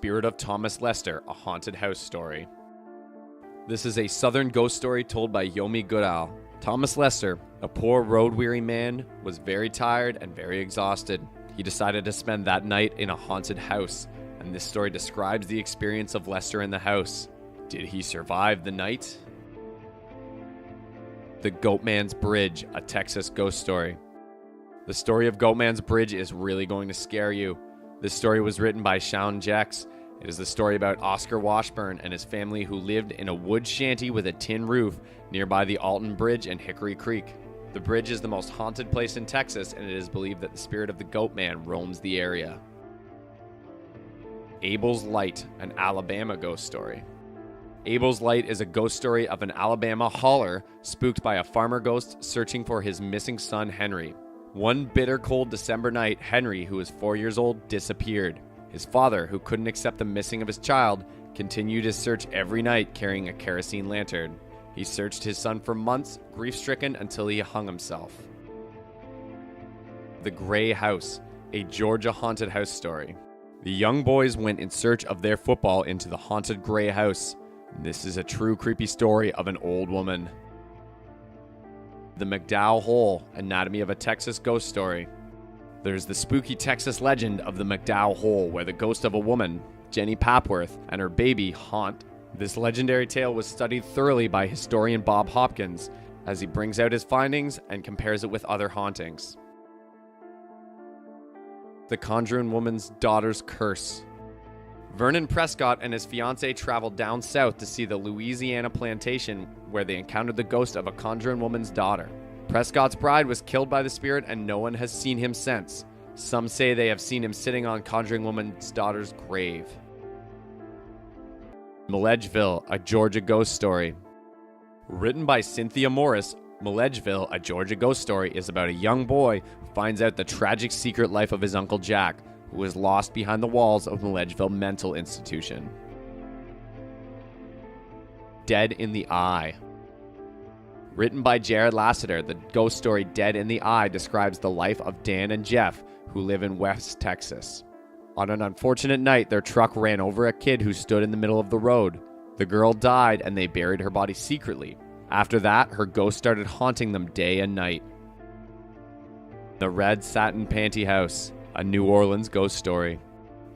Spirit of Thomas Lester, a haunted house story. This is a southern ghost story told by Yomi Goodall. Thomas Lester, a poor road-weary man, was very tired and very exhausted. He decided to spend that night in a haunted house, and this story describes the experience of Lester in the house. Did he survive the night? The Goatman's Bridge, a Texas ghost story. The story of Goatman's Bridge is really going to scare you. This story was written by Shawn Jex. It is the story about Oscar Washburn and his family who lived in a wood shanty with a tin roof nearby the Alton Bridge and Hickory Creek. The bridge is the most haunted place in Texas, and it is believed that the spirit of the Goatman roams the area. Abel's Light, an Alabama ghost story. Abel's Light is a ghost story of an Alabama hauler spooked by a farmer ghost searching for his missing son Henry. One bitter cold December night, Henry, who was 4 years old, disappeared. His father, who couldn't accept the missing of his child, continued his search every night carrying a kerosene lantern. He searched his son for months, grief-stricken, until he hung himself. The Gray House, a Georgia haunted house story. The young boys went in search of their football into the haunted Gray House. This is a true creepy story of an old woman. The McDowell Hole, Anatomy of a Texas ghost story. There's the spooky Texas legend of the McDowell Hole, where the ghost of a woman, Jenny Papworth, and her baby haunt. This legendary tale was studied thoroughly by historian Bob Hopkins as he brings out his findings and compares it with other hauntings. The Conjuring Woman's Daughter's Curse. Vernon Prescott and his fiancée traveled down south to see the Louisiana plantation where they encountered the ghost of a conjuring woman's daughter. Prescott's bride was killed by the spirit and no one has seen him since. Some say they have seen him sitting on conjuring woman's daughter's grave. Milledgeville, a Georgia ghost story. Written by Cynthia Morris, Milledgeville, a Georgia ghost story is about a young boy who finds out the tragic secret life of his Uncle Jack, who was lost behind the walls of Milledgeville Mental Institution. Dead in the Eye. Written by Jared Lassiter, the ghost story Dead in the Eye describes the life of Dan and Jeff, who live in West Texas. On an unfortunate night, their truck ran over a kid who stood in the middle of the road. The girl died and they buried her body secretly. After that, her ghost started haunting them day and night. The Red Satin Panty House, a New Orleans ghost story.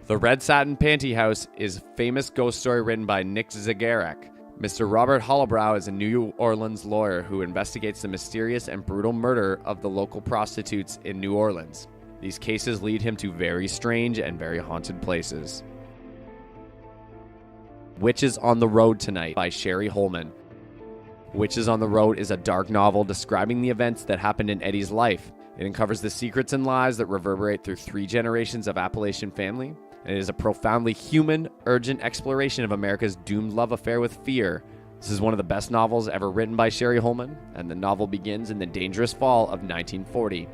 The Red Satin Panty House is a famous ghost story written by Nick Zagarek. Mr. Robert Hollowbrow is a New Orleans lawyer who investigates the mysterious and brutal murder of the local prostitutes in New Orleans. These cases lead him to very strange and very haunted places. Witches on the Road Tonight by Sherry Holman. Witches on the Road is a dark novel describing the events that happened in Eddie's life. It uncovers the secrets and lies that reverberate through 3 generations of Appalachian family, and it is a profoundly human, urgent exploration of America's doomed love affair with fear. This is one of the best novels ever written by Sherry Holman, and the novel begins in the dangerous fall of 1940.